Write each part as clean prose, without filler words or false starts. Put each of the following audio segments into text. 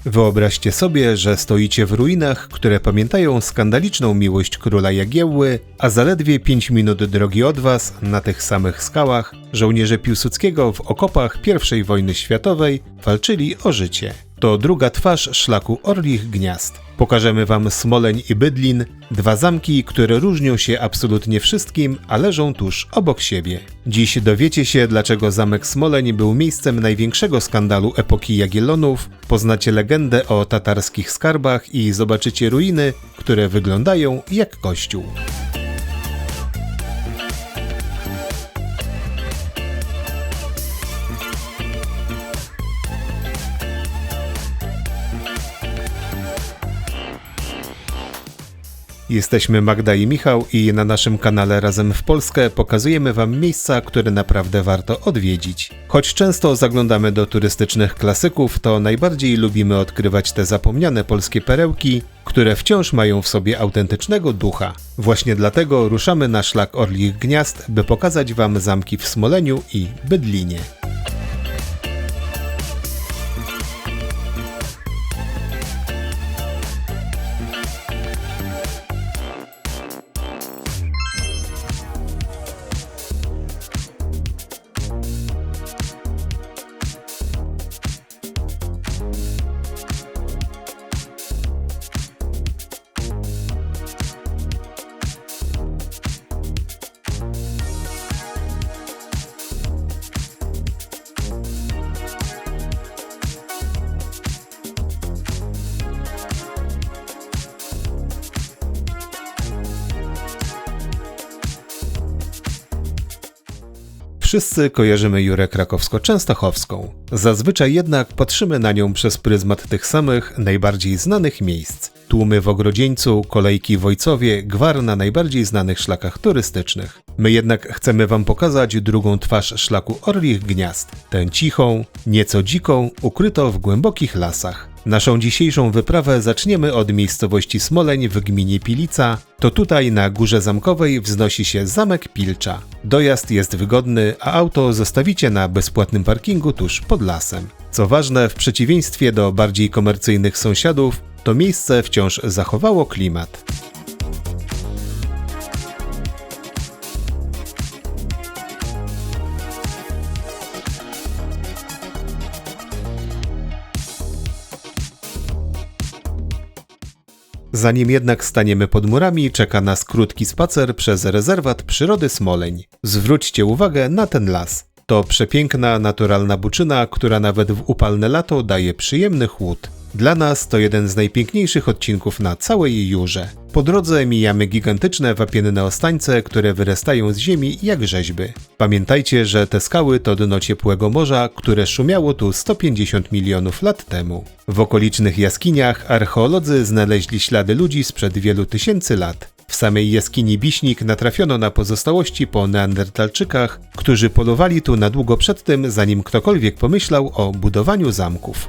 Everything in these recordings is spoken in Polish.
Wyobraźcie sobie, że stoicie w ruinach, które pamiętają skandaliczną miłość króla Jagiełły, a zaledwie 5 minut drogi od was, na tych samych skałach, żołnierze Piłsudskiego w okopach I wojny światowej walczyli o życie. To druga twarz szlaku Orlich Gniazd. Pokażemy wam Smoleń i Bydlin, dwa zamki, które różnią się absolutnie wszystkim, a leżą tuż obok siebie. Dziś dowiecie się, dlaczego zamek Smoleń był miejscem największego skandalu epoki Jagiellonów, poznacie legendę o tatarskich skarbach i zobaczycie ruiny, które wyglądają jak kościół. Jesteśmy Magda i Michał i na naszym kanale Razem w Polskę pokazujemy wam miejsca, które naprawdę warto odwiedzić. Choć często zaglądamy do turystycznych klasyków, to najbardziej lubimy odkrywać te zapomniane polskie perełki, które wciąż mają w sobie autentycznego ducha. Właśnie dlatego ruszamy na szlak Orlich Gniazd, by pokazać wam zamki w Smoleniu i Bydlinie. Wszyscy kojarzymy Jurę Krakowsko-Częstochowską. Zazwyczaj jednak patrzymy na nią przez pryzmat tych samych, najbardziej znanych miejsc. Tłumy w Ogrodzieńcu, kolejki w Wojcowie, gwar na najbardziej znanych szlakach turystycznych. My jednak chcemy wam pokazać drugą twarz szlaku Orlich Gniazd. Tę cichą, nieco dziką, ukrytą w głębokich lasach. Naszą dzisiejszą wyprawę zaczniemy od miejscowości Smoleń w gminie Pilica. To tutaj na Górze Zamkowej wznosi się Zamek Pilcza. Dojazd jest wygodny, a auto zostawicie na bezpłatnym parkingu tuż pod lasem. Co ważne, w przeciwieństwie do bardziej komercyjnych sąsiadów, to miejsce wciąż zachowało klimat. Zanim jednak staniemy pod murami, czeka nas krótki spacer przez rezerwat przyrody Smoleń. Zwróćcie uwagę na ten las. To przepiękna, naturalna buczyna, która nawet w upalne lato daje przyjemny chłód. Dla nas to jeden z najpiękniejszych odcinków na całej Jurze. Po drodze mijamy gigantyczne wapienne ostańce, które wyrastają z ziemi jak rzeźby. Pamiętajcie, że te skały to dno ciepłego morza, które szumiało tu 150 milionów lat temu. W okolicznych jaskiniach archeolodzy znaleźli ślady ludzi sprzed wielu tysięcy lat. W samej jaskini Biśnik natrafiono na pozostałości po neandertalczykach, którzy polowali tu na długo przed tym, zanim ktokolwiek pomyślał o budowaniu zamków.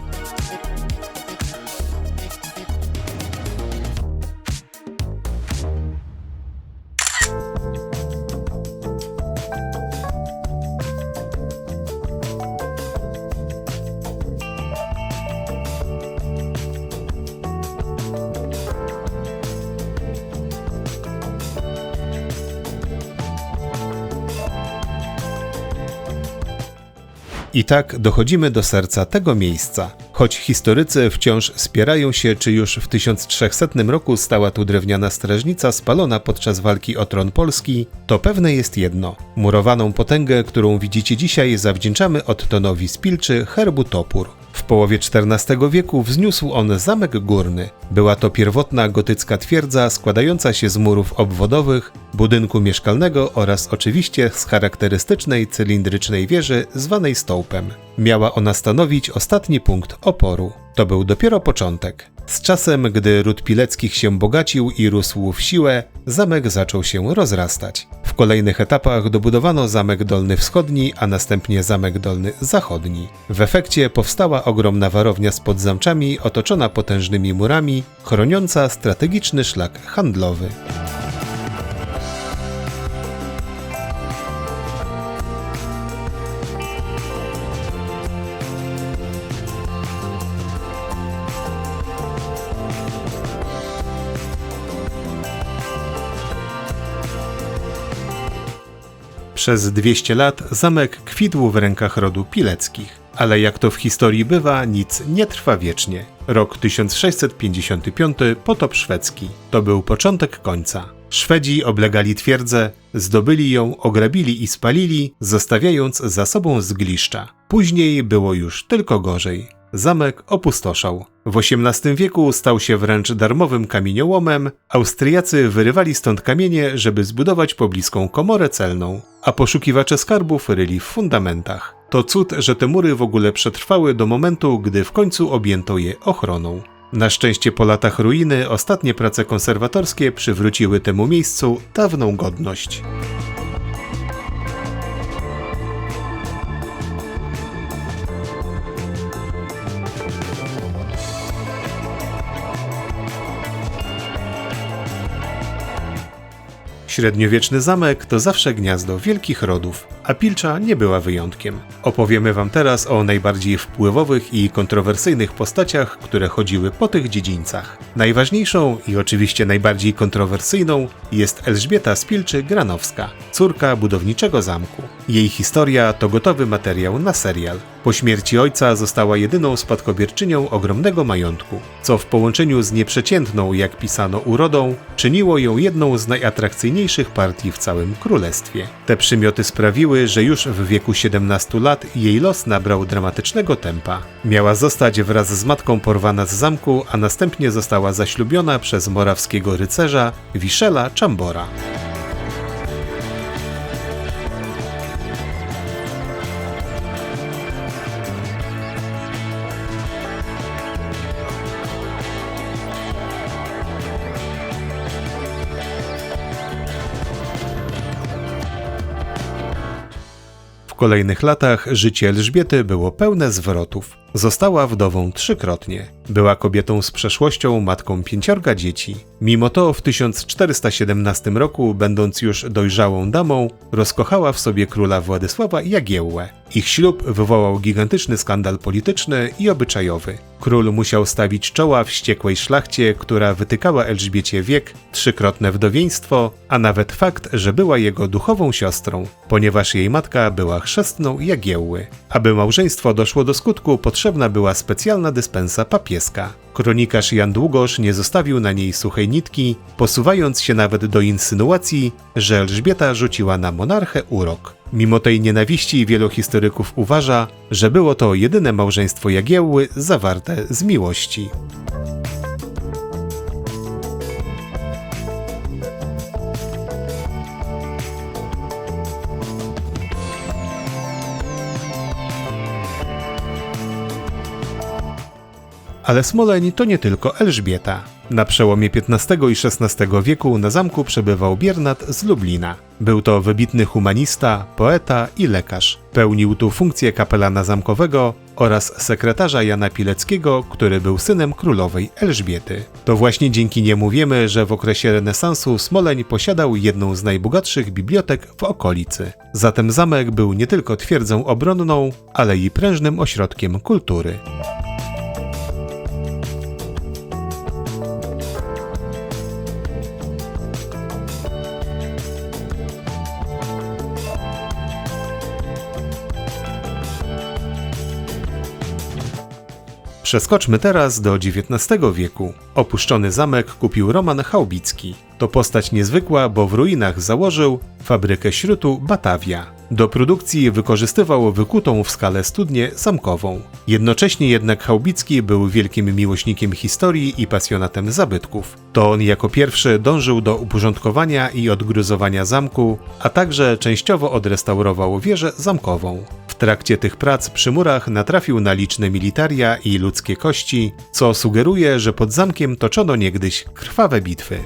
I tak dochodzimy do serca tego miejsca. Choć historycy wciąż spierają się, czy już w 1300 roku stała tu drewniana strażnica spalona podczas walki o tron Polski, to pewne jest jedno. Murowaną potęgę, którą widzicie dzisiaj, zawdzięczamy Ottonowi z Pilczy herbu Topór. W połowie XIV wieku wzniósł on zamek górny. Była to pierwotna gotycka twierdza składająca się z murów obwodowych, budynku mieszkalnego oraz oczywiście z charakterystycznej cylindrycznej wieży zwanej stołpem. Miała ona stanowić ostatni punkt oporu. To był dopiero początek. Z czasem, gdy ród Pileckich się bogacił i rósł w siłę, zamek zaczął się rozrastać. W kolejnych etapach dobudowano Zamek Dolny Wschodni, a następnie Zamek Dolny Zachodni. W efekcie powstała ogromna warownia z podzamczami otoczona potężnymi murami, chroniąca strategiczny szlak handlowy. Przez 200 lat zamek kwitł w rękach rodu Pileckich. Ale jak to w historii bywa, nic nie trwa wiecznie. Rok 1655, potop szwedzki. To był początek końca. Szwedzi oblegali twierdzę, zdobyli ją, ograbili i spalili, zostawiając za sobą zgliszcza. Później było już tylko gorzej. Zamek opustoszał. W XVIII wieku stał się wręcz darmowym kamieniołomem. Austriacy wyrywali stąd kamienie, żeby zbudować pobliską komorę celną, a poszukiwacze skarbów ryli w fundamentach. To cud, że te mury w ogóle przetrwały do momentu, gdy w końcu objęto je ochroną. Na szczęście po latach ruiny ostatnie prace konserwatorskie przywróciły temu miejscu dawną godność. Średniowieczny zamek to zawsze gniazdo wielkich rodów, a Pilcza nie była wyjątkiem. Opowiemy wam teraz o najbardziej wpływowych i kontrowersyjnych postaciach, które chodziły po tych dziedzińcach. Najważniejszą i oczywiście najbardziej kontrowersyjną jest Elżbieta z Pilczy-Granowska, córka budowniczego zamku. Jej historia to gotowy materiał na serial. Po śmierci ojca została jedyną spadkobierczynią ogromnego majątku, co w połączeniu z nieprzeciętną, jak pisano, urodą, czyniło ją jedną z najatrakcyjniejszych partii w całym królestwie. Te przymioty sprawiły, że już w wieku 17 lat jej los nabrał dramatycznego tempa. Miała zostać wraz z matką porwana z zamku, a następnie została zaślubiona przez morawskiego rycerza Wiszela Czambora. W kolejnych latach życie Elżbiety było pełne zwrotów. Została wdową 3-krotnie. Była kobietą z przeszłością, matką 5 dzieci. Mimo to w 1417 roku, będąc już dojrzałą damą, rozkochała w sobie króla Władysława Jagiełłę. Ich ślub wywołał gigantyczny skandal polityczny i obyczajowy. Król musiał stawić czoła wściekłej szlachcie, która wytykała Elżbiecie wiek, 3-krotne wdowieństwo, a nawet fakt, że była jego duchową siostrą, ponieważ jej matka była chrzestną Jagiełły. Aby małżeństwo doszło do skutku, potrzebna była specjalna dyspensa papieska. Kronikarz Jan Długosz nie zostawił na niej suchej nitki, posuwając się nawet do insynuacji, że Elżbieta rzuciła na monarchę urok. Mimo tej nienawiści wielu historyków uważa, że było to jedyne małżeństwo Jagiełły zawarte z miłości. Ale Smoleń to nie tylko Elżbieta. Na przełomie XV i XVI wieku na zamku przebywał Biernat z Lublina. Był to wybitny humanista, poeta i lekarz. Pełnił tu funkcję kapelana zamkowego oraz sekretarza Jana Pileckiego, który był synem królowej Elżbiety. To właśnie dzięki niemu wiemy, że w okresie renesansu Smoleń posiadał jedną z najbogatszych bibliotek w okolicy. Zatem zamek był nie tylko twierdzą obronną, ale i prężnym ośrodkiem kultury. Przeskoczmy teraz do XIX wieku. Opuszczony zamek kupił Roman Chałbicki. To postać niezwykła, bo w ruinach założył fabrykę śrutu Batavia. Do produkcji wykorzystywał wykutą w skale studnię zamkową. Jednocześnie jednak Chałbicki był wielkim miłośnikiem historii i pasjonatem zabytków. To on jako pierwszy dążył do uporządkowania i odgruzowania zamku, a także częściowo odrestaurował wieżę zamkową. W trakcie tych prac przy murach natrafił na liczne militaria i ludzkie kości, co sugeruje, że pod zamkiem toczono niegdyś krwawe bitwy.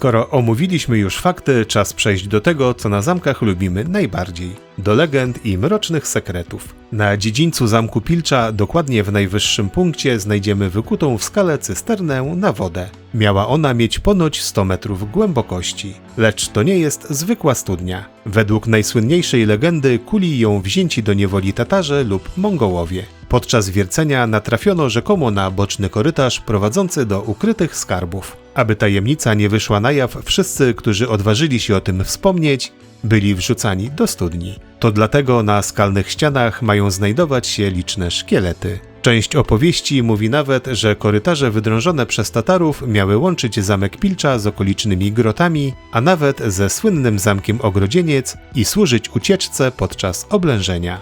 Skoro omówiliśmy już fakty, czas przejść do tego, co na zamkach lubimy najbardziej. Do legend i mrocznych sekretów. Na dziedzińcu zamku Pilcza, dokładnie w najwyższym punkcie, znajdziemy wykutą w skale cysternę na wodę. Miała ona mieć ponoć 100 metrów głębokości. Lecz to nie jest zwykła studnia. Według najsłynniejszej legendy kuli ją wzięci do niewoli Tatarzy lub Mongołowie. Podczas wiercenia natrafiono rzekomo na boczny korytarz prowadzący do ukrytych skarbów. Aby tajemnica nie wyszła na jaw, wszyscy, którzy odważyli się o tym wspomnieć, byli wrzucani do studni. To dlatego na skalnych ścianach mają znajdować się liczne szkielety. Część opowieści mówi nawet, że korytarze wydrążone przez Tatarów miały łączyć zamek Pilcza z okolicznymi grotami, a nawet ze słynnym zamkiem Ogrodzieniec i służyć ucieczce podczas oblężenia.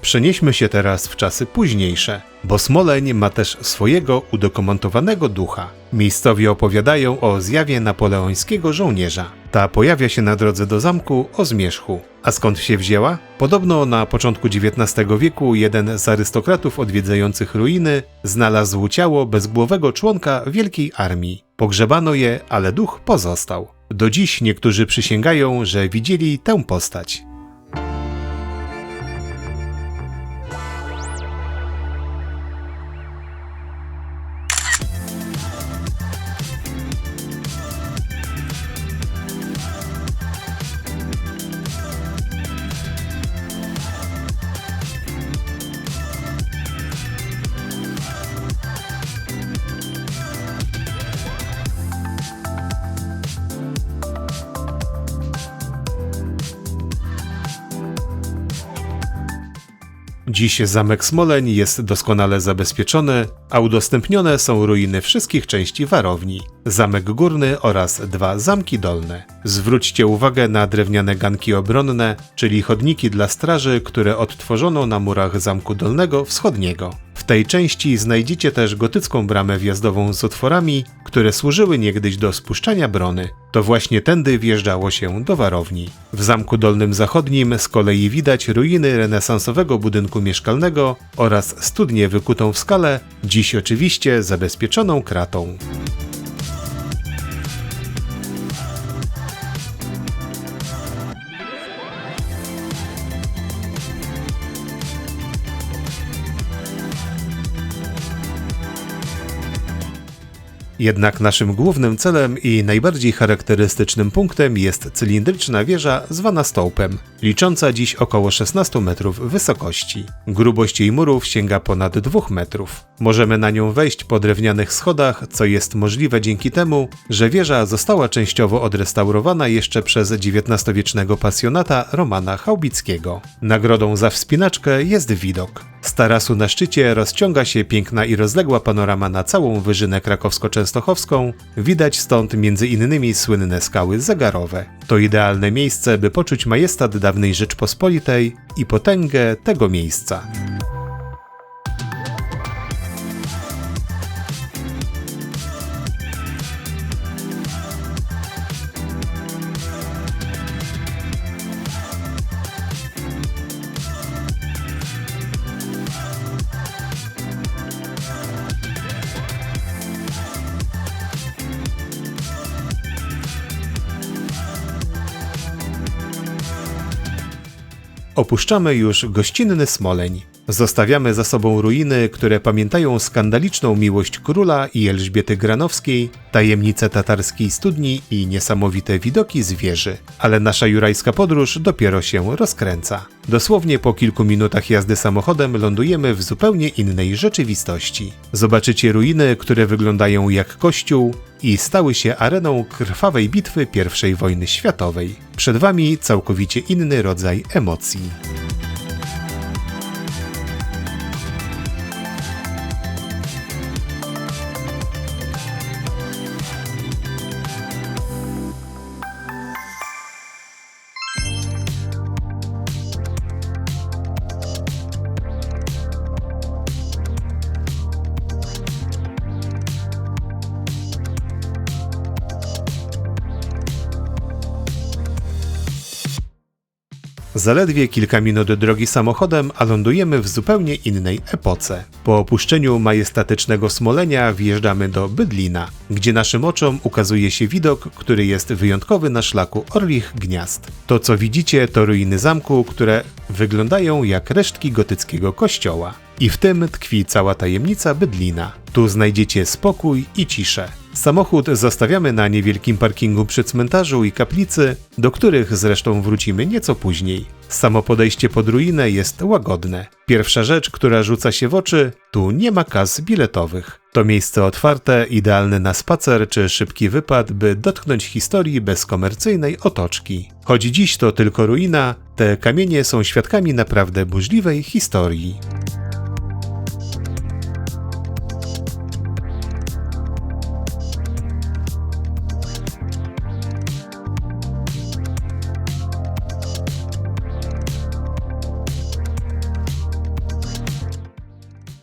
Przenieśmy się teraz w czasy późniejsze, bo Smoleń ma też swojego udokumentowanego ducha. Miejscowi opowiadają o zjawie napoleońskiego żołnierza. Ta pojawia się na drodze do zamku o zmierzchu. A skąd się wzięła? Podobno na początku XIX wieku jeden z arystokratów odwiedzających ruiny znalazł ciało bezgłowego członka wielkiej armii. Pogrzebano je, ale duch pozostał. Do dziś niektórzy przysięgają, że widzieli tę postać. Dziś zamek Smoleń jest doskonale zabezpieczony, a udostępnione są ruiny wszystkich części warowni, zamek górny oraz 2 zamki dolne. Zwróćcie uwagę na drewniane ganki obronne, czyli chodniki dla straży, które odtworzono na murach zamku dolnego wschodniego. W tej części znajdziecie też gotycką bramę wjazdową z otworami, które służyły niegdyś do spuszczania brony. To właśnie tędy wjeżdżało się do warowni. W zamku dolnym zachodnim z kolei widać ruiny renesansowego budynku mieszkalnego oraz studnię wykutą w skale, dziś oczywiście zabezpieczoną kratą. Jednak naszym głównym celem i najbardziej charakterystycznym punktem jest cylindryczna wieża zwana stołpem, licząca dziś około 16 metrów wysokości. Grubość jej murów sięga ponad 2 metrów. Możemy na nią wejść po drewnianych schodach, co jest możliwe dzięki temu, że wieża została częściowo odrestaurowana jeszcze przez XIX-wiecznego pasjonata Romana Chaubickiego. Nagrodą za wspinaczkę jest widok. Z tarasu na szczycie rozciąga się piękna i rozległa panorama na całą Wyżynę Krakowsko-Częstochowską. Widać stąd m.in. słynne skały zegarowe. To idealne miejsce, by poczuć majestat dawnej Rzeczpospolitej i potęgę tego miejsca. Opuszczamy już gościnny Smoleń. Zostawiamy za sobą ruiny, które pamiętają skandaliczną miłość króla i Elżbiety Granowskiej, tajemnice tatarskiej studni i niesamowite widoki z wieży. Ale nasza jurajska podróż dopiero się rozkręca. Dosłownie po kilku minutach jazdy samochodem lądujemy w zupełnie innej rzeczywistości. Zobaczycie ruiny, które wyglądają jak kościół i stały się areną krwawej bitwy I wojny światowej. Przed Wami całkowicie inny rodzaj emocji. Zaledwie kilka minut drogi samochodem, a lądujemy w zupełnie innej epoce. Po opuszczeniu majestatycznego Smolenia wjeżdżamy do Bydlina, gdzie naszym oczom ukazuje się widok, który jest wyjątkowy na szlaku Orlich Gniazd. To, co widzicie, to ruiny zamku, które wyglądają jak resztki gotyckiego kościoła. I w tym tkwi cała tajemnica Bydlina. Tu znajdziecie spokój i ciszę. Samochód zostawiamy na niewielkim parkingu przy cmentarzu i kaplicy, do których zresztą wrócimy nieco później. Samo podejście pod ruinę jest łagodne. Pierwsza rzecz, która rzuca się w oczy, tu nie ma kas biletowych. To miejsce otwarte, idealne na spacer czy szybki wypad, by dotknąć historii bez komercyjnej otoczki. Choć dziś to tylko ruina, te kamienie są świadkami naprawdę burzliwej historii.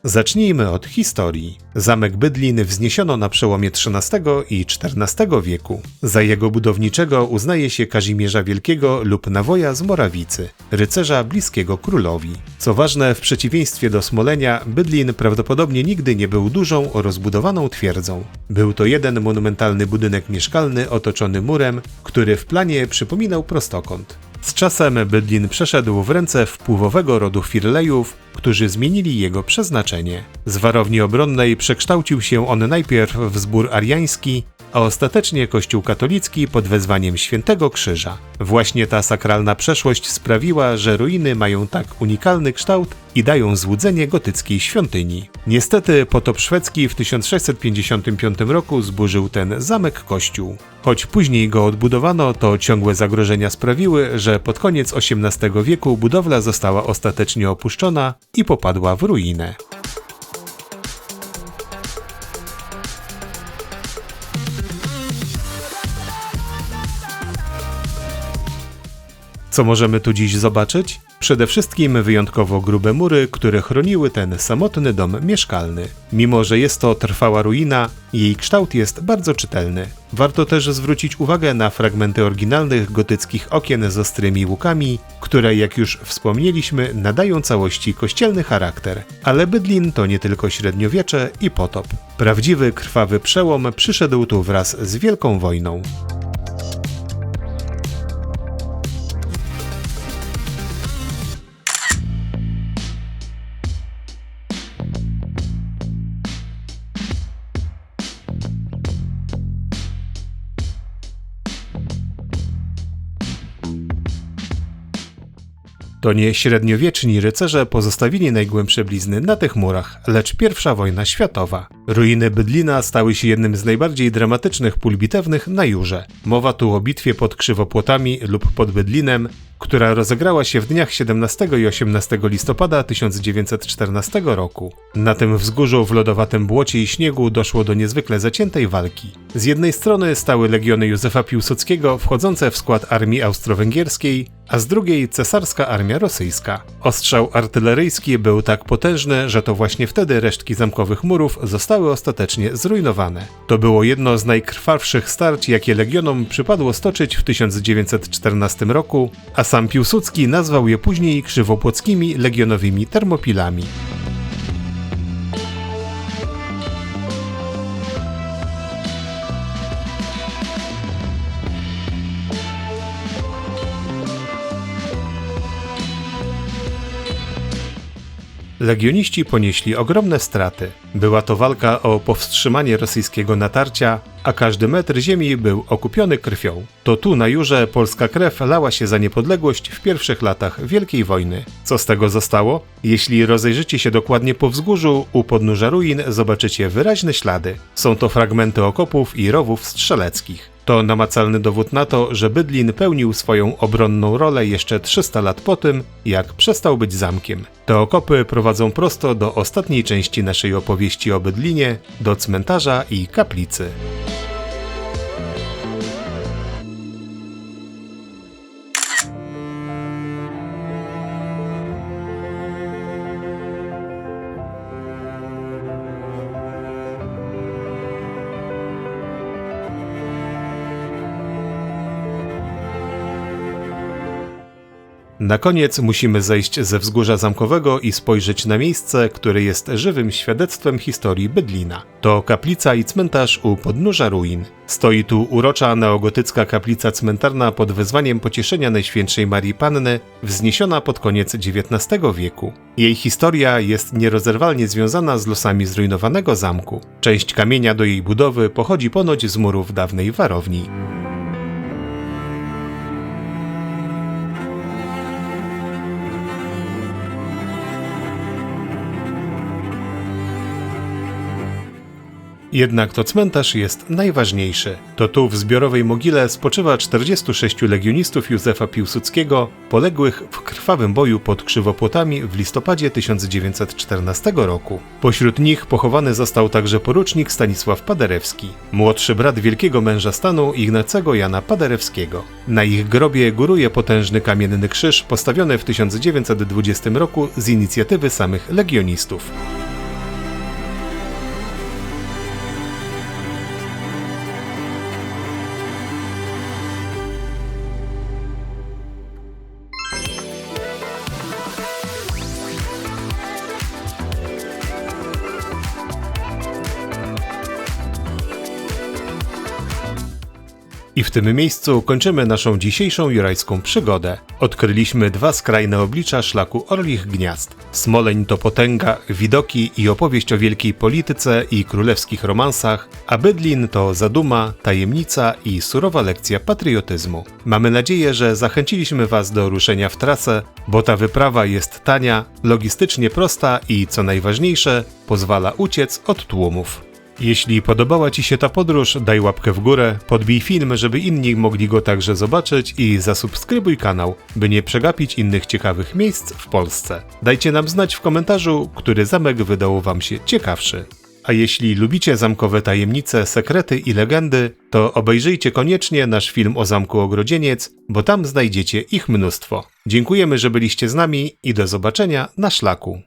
Zacznijmy od historii. Zamek Bydlin wzniesiono na przełomie XIII i XIV wieku. Za jego budowniczego uznaje się Kazimierza Wielkiego lub Nawoja z Morawicy, rycerza bliskiego królowi. Co ważne, w przeciwieństwie do Smolenia, Bydlin prawdopodobnie nigdy nie był dużą, rozbudowaną twierdzą. Był to jeden monumentalny budynek mieszkalny otoczony murem, który w planie przypominał prostokąt. Z czasem Bydlin przeszedł w ręce wpływowego rodu Firlejów, którzy zmienili jego przeznaczenie. Z warowni obronnej przekształcił się on najpierw w zbór ariański, a ostatecznie Kościół katolicki pod wezwaniem Świętego Krzyża. Właśnie ta sakralna przeszłość sprawiła, że ruiny mają tak unikalny kształt i dają złudzenie gotyckiej świątyni. Niestety potop szwedzki w 1655 roku zburzył ten zamek-kościół. Choć później go odbudowano, to ciągłe zagrożenia sprawiły, że pod koniec XVIII wieku budowla została ostatecznie opuszczona i popadła w ruinę. Co możemy tu dziś zobaczyć? Przede wszystkim wyjątkowo grube mury, które chroniły ten samotny dom mieszkalny. Mimo że jest to trwała ruina, jej kształt jest bardzo czytelny. Warto też zwrócić uwagę na fragmenty oryginalnych gotyckich okien z ostrymi łukami, które, jak już wspomnieliśmy, nadają całości kościelny charakter. Ale Bydlin to nie tylko średniowiecze i potop. Prawdziwy krwawy przełom przyszedł tu wraz z Wielką Wojną. To nie średniowieczni rycerze pozostawili najgłębsze blizny na tych murach, lecz I wojna światowa. Ruiny Bydlina stały się jednym z najbardziej dramatycznych pól bitewnych na Jurze. Mowa tu o bitwie pod Krzywopłotami lub pod Bydlinem, która rozegrała się w dniach 17 i 18 listopada 1914 roku. Na tym wzgórzu w lodowatym błocie i śniegu doszło do niezwykle zaciętej walki. Z jednej strony stały legiony Józefa Piłsudskiego wchodzące w skład armii austro-węgierskiej, a z drugiej cesarska armia rosyjska. Ostrzał artyleryjski był tak potężny, że to właśnie wtedy resztki zamkowych murów zostały ostatecznie zrujnowane. To było jedno z najkrwawszych starć, jakie legionom przypadło stoczyć w 1914 roku, a sam Piłsudski nazwał je później krzywopłockimi legionowymi termopilami. Legioniści ponieśli ogromne straty. Była to walka o powstrzymanie rosyjskiego natarcia, a każdy metr ziemi był okupiony krwią. To tu na Jurze polska krew lała się za niepodległość w pierwszych latach Wielkiej Wojny. Co z tego zostało? Jeśli rozejrzycie się dokładnie po wzgórzu, u podnóża ruin zobaczycie wyraźne ślady. Są to fragmenty okopów i rowów strzeleckich. To namacalny dowód na to, że Bydlin pełnił swoją obronną rolę jeszcze 300 lat po tym, jak przestał być zamkiem. Te okopy prowadzą prosto do ostatniej części naszej opowieści o Bydlinie, do cmentarza i kaplicy. Na koniec musimy zejść ze wzgórza zamkowego i spojrzeć na miejsce, które jest żywym świadectwem historii Bydlina. To kaplica i cmentarz u podnóża ruin. Stoi tu urocza neogotycka kaplica cmentarna pod wezwaniem pocieszenia Najświętszej Marii Panny, wzniesiona pod koniec XIX wieku. Jej historia jest nierozerwalnie związana z losami zrujnowanego zamku. Część kamienia do jej budowy pochodzi ponoć z murów dawnej warowni. Jednak to cmentarz jest najważniejszy. To tu w zbiorowej mogile spoczywa 46 legionistów Józefa Piłsudskiego, poległych w krwawym boju pod Krzywopłotami w listopadzie 1914 roku. Pośród nich pochowany został także porucznik Stanisław Paderewski, młodszy brat wielkiego męża stanu Ignacego Jana Paderewskiego. Na ich grobie góruje potężny kamienny krzyż postawiony w 1920 roku z inicjatywy samych legionistów. I w tym miejscu kończymy naszą dzisiejszą jurajską przygodę. Odkryliśmy dwa skrajne oblicza szlaku Orlich Gniazd. Smoleń to potęga, widoki i opowieść o wielkiej polityce i królewskich romansach, a Bydlin to zaduma, tajemnica i surowa lekcja patriotyzmu. Mamy nadzieję, że zachęciliśmy Was do ruszenia w trasę, bo ta wyprawa jest tania, logistycznie prosta i, co najważniejsze, pozwala uciec od tłumów. Jeśli podobała Ci się ta podróż, daj łapkę w górę, podbij film, żeby inni mogli go także zobaczyć i zasubskrybuj kanał, by nie przegapić innych ciekawych miejsc w Polsce. Dajcie nam znać w komentarzu, który zamek wydał Wam się ciekawszy. A jeśli lubicie zamkowe tajemnice, sekrety i legendy, to obejrzyjcie koniecznie nasz film o Zamku Ogrodzieniec, bo tam znajdziecie ich mnóstwo. Dziękujemy, że byliście z nami i do zobaczenia na szlaku.